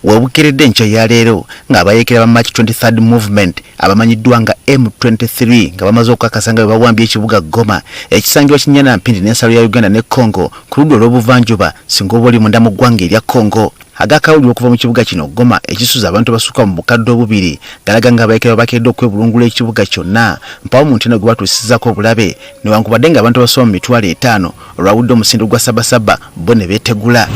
webukeredde enkya ya leero ng'abayeekera ba March 23rd movement abamanyiddwa nga M23 nga bamaze okukakasa nga bawambye ekibuga Goma ekisangibwa Kinyana Mpindi n'ensalo ya Uganda ne Congo ku ludda olw'obuvanjuba singa oba oli munda mu ggwanga erya Congo. Agakawuliro okuva mu kibuga kino Goma ekisuza abantu basukka mu bukadde obubiri galaga nga abayeekera bakedde okwebulungula ekibuga kyonna mpawo mu nteno gwe batuusizzaako obulabe newankubadde nga abantu basoma mu mitwalo 5 olwawudde omusindu gwa sabasaba bo ne beetegula.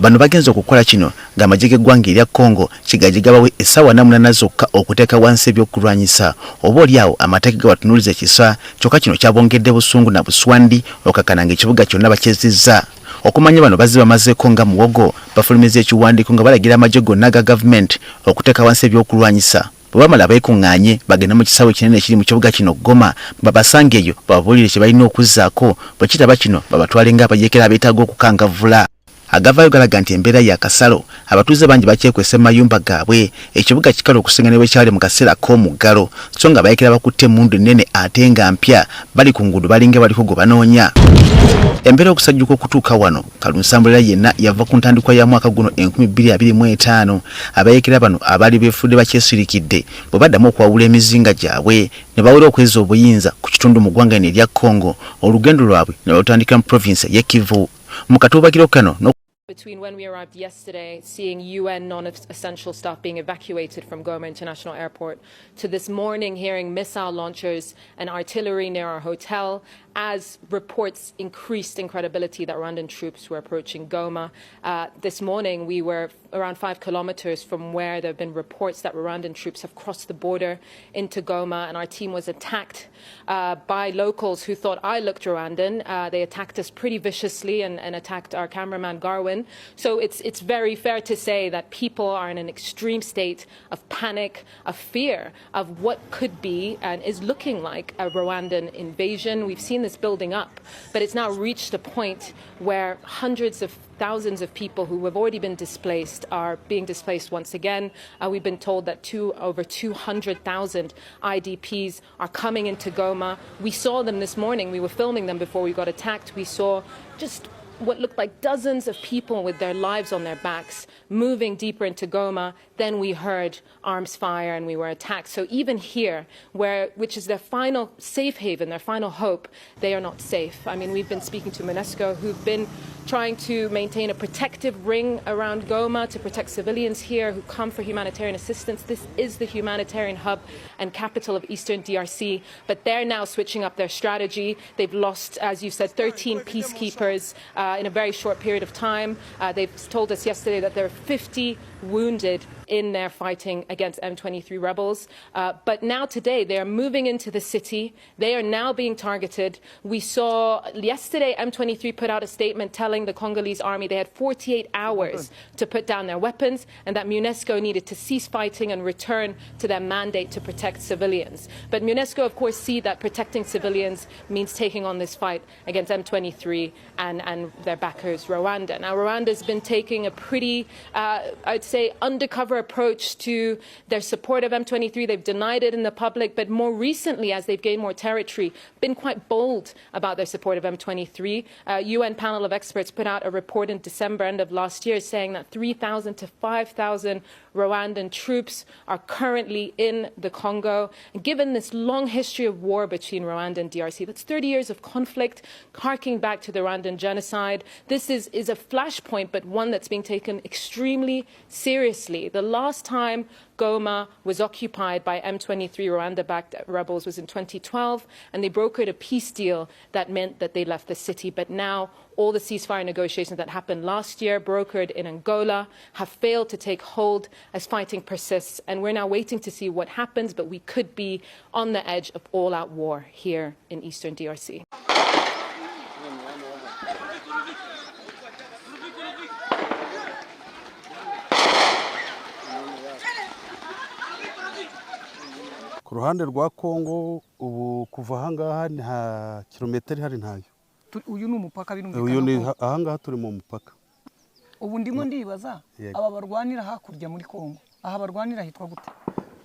Bano bagenze okukola kino ng'amagye g'eggwanga erya Congo kigajigabawe essaawa 8 zokka okuteeka wansi ebyokulwanyisa oba oliawo amateeka gabatunuuliza ekisa kyokka kino kyabongedde busungu na buswandi okakana ng'ekibuga kyonna bakyezizza. Okumanya bano bazzi bamazeeko nga muwogo bafulumiza ekiwandiiko nga balagira amagye gonna ga gavumenti okuteeka wansi ebyokulwanyisa. Bwe bamala beekuŋŋaanye bagenda mu kisaawe kinene ekiri mu kibuga kino Goma babasanga eyo bababuulire kye balina okuzzaako bwe kitaba kino babatwale ng'abayeekera abeetaaga okukangavvula. Agavayo galaga nti embeera ya kasalo abatuuze bangi bakyekwese mayumba gaabwe ekibuga kikala okusinga ne bwe kyali mu kaseera k'omuggalo so nga bayeekera bakutte emmundu ennene ate nga mpya bali ku nguudo balinga baliko gwe banoonya. Embeera okusajjuka okutuuka wano kalunsambulira yenna yava ku ntandikwa ya mwaka guno 2025 abayeekera bano abaali beefudde bakyesirikidde bwe baddamu okwawula emizinga gyabwe ne bawera okweza obuyinza ku kitundu mu ggwanga erya Congo olugendo lwabwe ne balutandikira mu province y'e Kivu. Mu katuubakiro kano between when we arrived yesterday, seeing UN non-essential staff being evacuated from Goma International Airport, to this morning hearing missile launchers and artillery near our hotel, as reports increased in credibility that Rwandan troops were approaching Goma. This morning we were around 5 kilometers from where there have been reports that Rwandan troops have crossed the border into Goma, and our team was attacked by locals who thought I looked Rwandan. They attacked us pretty viciously and attacked our cameraman Garwin. So it's very fair to say that people are in an extreme state of panic, of fear, of what could be and is looking like a Rwandan invasion. We've seen this building up, but it's now reached a point where hundreds of thousands of people who have already been displaced are being displaced once again. We've been told that over 200,000 IDPs are coming into Goma. We saw them this morning. We were filming them before we got attacked. We saw just what looked like dozens of people with their lives on their backs moving deeper into Goma. Then we heard arms fire and we were attacked. So even here, which is their final safe haven, their final hope, they are not safe. I mean, we've been speaking to UNESCO, who've been trying to maintain a protective ring around Goma to protect civilians here who come for humanitarian assistance. This is the humanitarian hub and capital of Eastern DRC, but they're now switching up their strategy. They've lost, as you said, 13 peacekeepers in a very short period of time. They've told us yesterday that there are 50 wounded in their fighting against M23 rebels. But now today they are moving into the city. They are now being targeted. We saw yesterday M23 put out a statement telling the Congolese army they had 48 hours to put down their weapons and that UNESCO needed to cease fighting and return to their mandate to protect civilians. But UNESCO, of course, see that protecting civilians means taking on this fight against M23 and their backers, Rwanda. Now, Rwanda's been taking a pretty, I'd say, undercover approach to their support of M23. They've denied it in the public, but more recently, as they've gained more territory, been quite bold about their support of M23. UN panel of experts put out a report in December, end of last year, saying that 3,000 to 5,000 Rwandan troops are currently in the Congo. And given this long history of war between Rwanda and DRC, that's 30 years of conflict, harking back to the Rwandan genocide, this is a flashpoint, but one that's being taken extremely seriously. The last time Goma was occupied by M23 Rwanda-backed rebels was in 2012, and they brokered a peace deal that meant that they left the city. But now all the ceasefire negotiations that happened last year, brokered in Angola, have failed to take hold as fighting persists. And we're now waiting to see what happens, but we could be on the edge of all-out war here in Eastern DRC. Ku ruhande rwa Congo ubu kuva ahangaha nta kilometero hari ntayo. Uyu ni umupaka birumvikana. Uyu ni ahangaha turi mu mupaka. Ubu ndimo ndibaza aba barwanira hakurya muri Congo. Aha barwanira hitwa gute?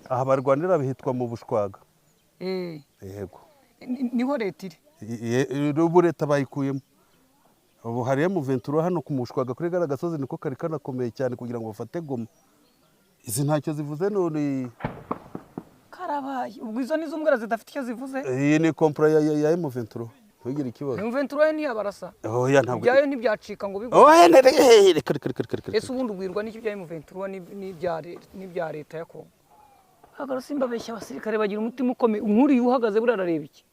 Aha barwanira bihitwa mu Bushwaga. Yego. Yego. Niho leta iri. Ubu leta bayikuyemo. ubu hari M23 hano kumushwaga kuri gara gasozi niko kari kanakomeye cyane kugira ngo bafate Goma. Izi ntacyo zivuze none karabaye ubwo izo nizo mbwira zidafite icyo zivuze. Iyi ni kompra ya M23 ntugire ikibazo. M23 ni abarasa oya ntabwo byayo ntibyacika ngo bigo. oya ese ubundi ubwirwa n'iki bya M23 ni bya leta ya Kongo. Hagara simba beshya abasirikare bagira umutima ukomeye nk'uri uhagaze burarareba iki.